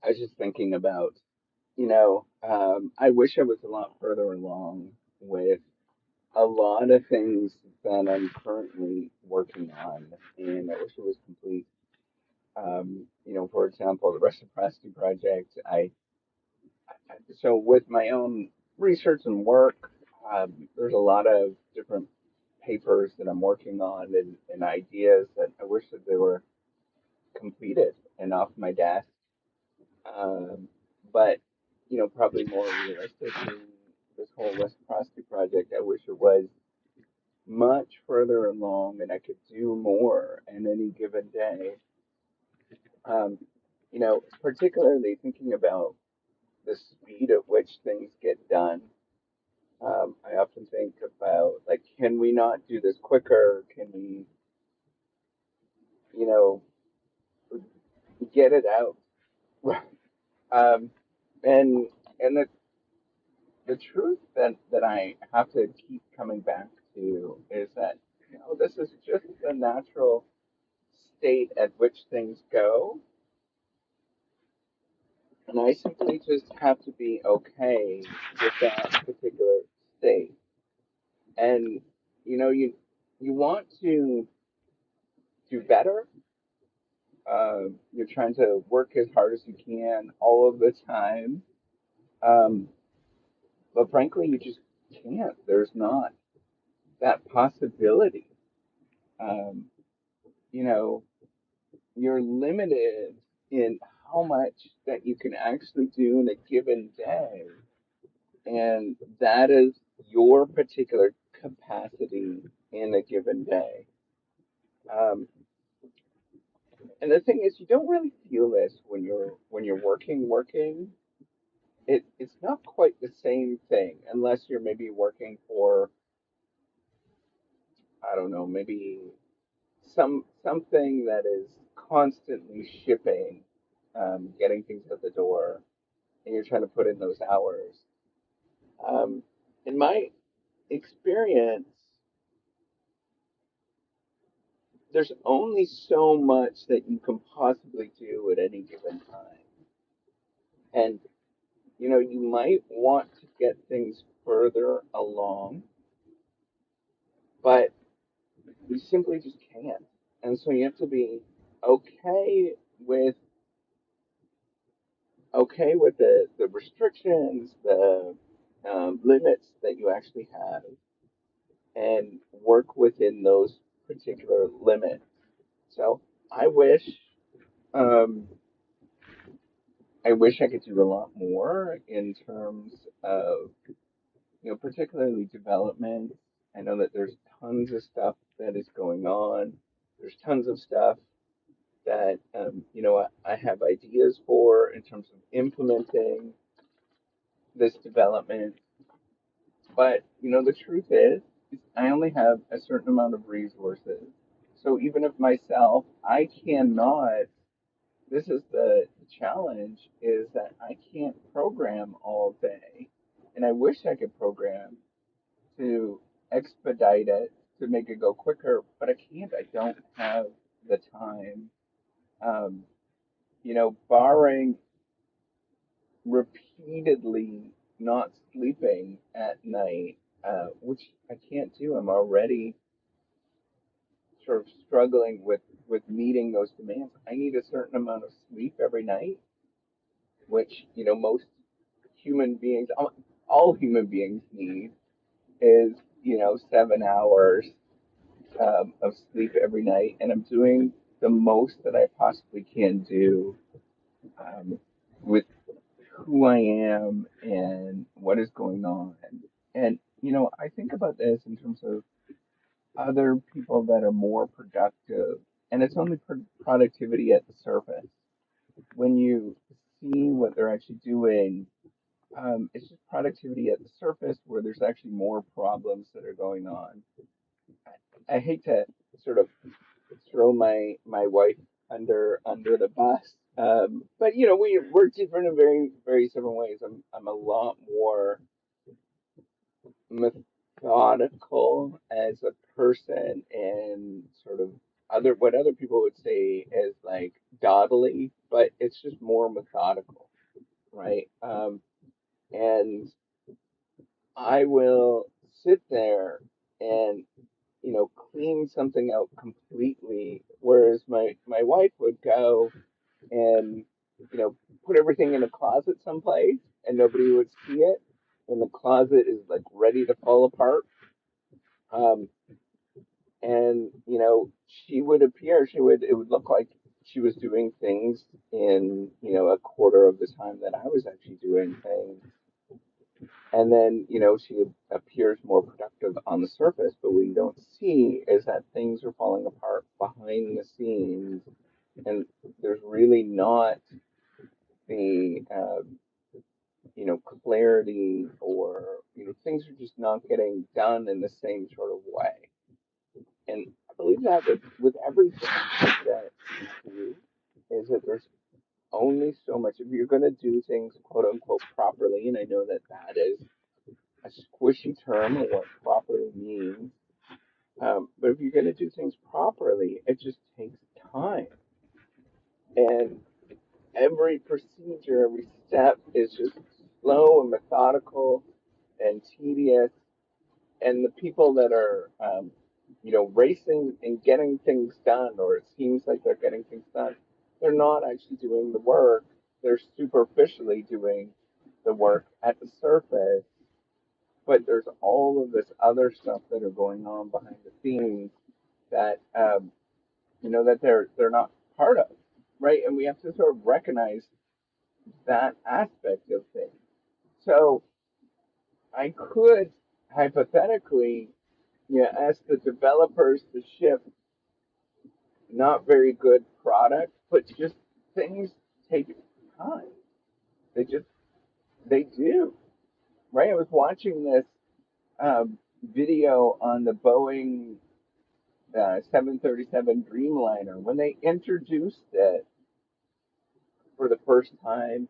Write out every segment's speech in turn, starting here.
I was just thinking about, I wish I was a lot further along with a lot of things that I'm currently working on, and I wish it was complete. For example, the reciprocity project. So with my own research and work, there's a lot of different papers that I'm working on and ideas that I wish that they were completed and off my desk. Um, but probably more realistically, this whole reciprocity project, I wish it was much further along and I could do more in any given day. Particularly thinking about the speed at which things get done. I often think about like, can we not do this quicker? Can we, you know, get it out? um, and and the truth that I have to keep coming back to is that this is just the natural state at which things go, and I simply just have to be okay with that particular state. And you want to do better. You're trying to work as hard as you can all of the time, um, but frankly, you just can't. There's not that possibility. Um, you know, you're limited in how much that you can actually do in a given day, and that is your particular capacity in a given day. Um, and the thing is, you don't really feel this when you're working. It's not quite the same thing unless you're maybe working for, I don't know, maybe something that is constantly shipping, getting things out the door, and you're trying to put in those hours. Um, in my experience, there's only so much that you can possibly do at any given time. And, you might want to get things further along, but you simply just can't. And so you have to be okay with the restrictions, the limits that you actually have, and work within those particular limits. So I wish um, I wish I could do a lot more in terms of particularly development. I know that there's tons of stuff that is going on. There's tons of stuff that I have ideas for in terms of implementing this development. But the truth is I only have a certain amount of resources. So even if myself, I cannot. This is the challenge: is that I can't program all day, and I wish I could program to expedite it to make it go quicker, but I can't. I don't have the time. Um, barring repeatedly not sleeping at night, which I can't do. I'm already sort of struggling with meeting those demands. I need a certain amount of sleep every night, which most human beings, all human beings need, is 7 hours of sleep every night, and I'm doing the most that I possibly can do with who I am and what is going on. And, I think about this in terms of other people that are more productive, and it's only productivity at the surface. When you see what they're actually doing, it's just productivity at the surface where there's actually more problems that are going on. I hate to sort of throw my wife under the bus. But we're different in very very different ways. I'm a lot more methodical as a person and sort of other what other people would say as like dawdly. but it's just more methodical, right? And I will sit there and clean something out completely, whereas my wife would go and put everything in a closet someplace and nobody would see it, and the closet is like ready to fall apart. Um, and she would appear, it would look like she was doing things in a quarter of the time that I was actually doing things. And then, she appears more productive on the surface, but what you don't see is that things are falling apart behind the scenes, and there's really not the, clarity, or, things are just not getting done in the same sort of way. And I believe that with everything that you do, is that there's only so much. If you're going to do things quote unquote properly, and I know that that is a squishy term of what properly means. But if you're going to do things properly, it just takes time. And every procedure, every step is just slow and methodical and tedious. And the people that are, racing and getting things done, or it seems like they're getting things done, they're not actually doing the work. They're superficially doing the work at the surface, but there's all of this other stuff that are going on behind the scenes that that they're not part of, right? And we have to sort of recognize that aspect of things. So I could hypothetically, ask the developers to ship not very good product, but just things take time. They just they do, right? I was watching this video on the Boeing 737 Dreamliner. When they introduced it for the first time,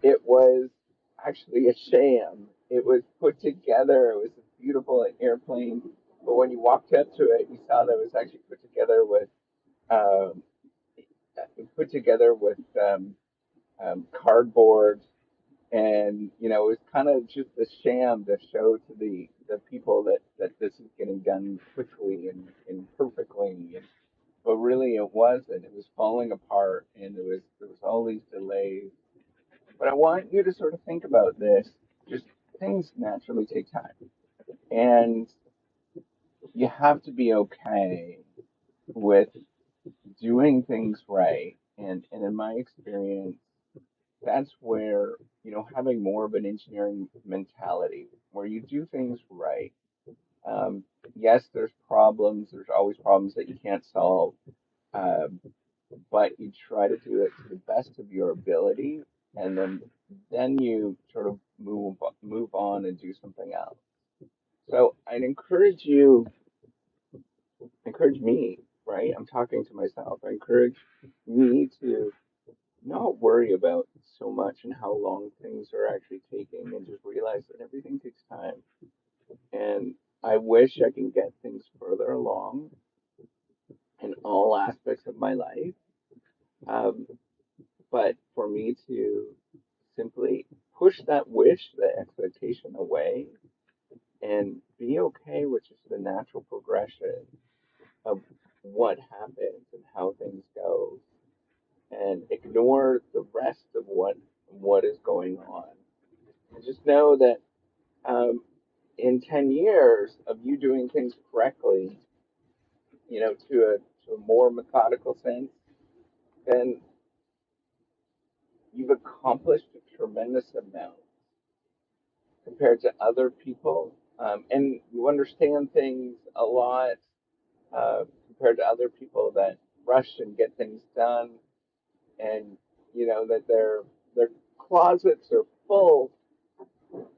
it was actually a sham. It was put together. It was a beautiful airplane, but when you walked up to it, you saw that it was actually um, put together with cardboard, and it was kind of just a sham to show to the people that this is getting done quickly and perfectly. But really, it wasn't. It was falling apart, and there was all these delays. But I want you to sort of think about this. Just things naturally take time, and you have to be okay with doing things right. And in my experience, that's where having more of an engineering mentality, where you do things right. Um, yes, there's problems. There's always problems that you can't solve. Um, but you try to do it to the best of your ability, and then you sort of move on and do something else. So I'd encourage me, right? I'm talking to myself. I encourage me to not worry about so much and how long things are actually taking, and just realize that everything takes time. And I wish I can get things further along in all aspects of my life. Um, but for me to simply push that wish, that expectation away, and be okay with just the natural progression of what happens and how things go, and ignore the rest of what is going on. And just know that in 10 years of you doing things correctly, to a more methodical sense, then you've accomplished a tremendous amount compared to other people. And you understand things a lot compared to other people that rush and get things done, and that their closets are full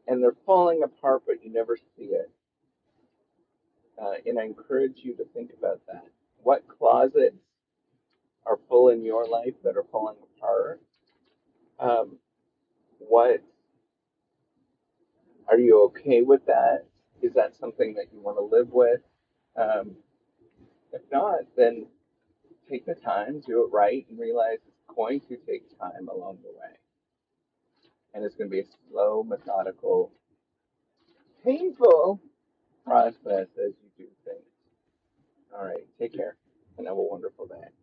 and they're falling apart, but you never see it. And I encourage you to think about that. What closets are full in your life that are falling apart? Um, what Are you okay with that? Is that something that you want to live with? Um, if not, then take the time, do it right, and realize it's going to take time along the way. And it's going to be a slow, methodical, painful process as you do things. All right, take care and have a wonderful day.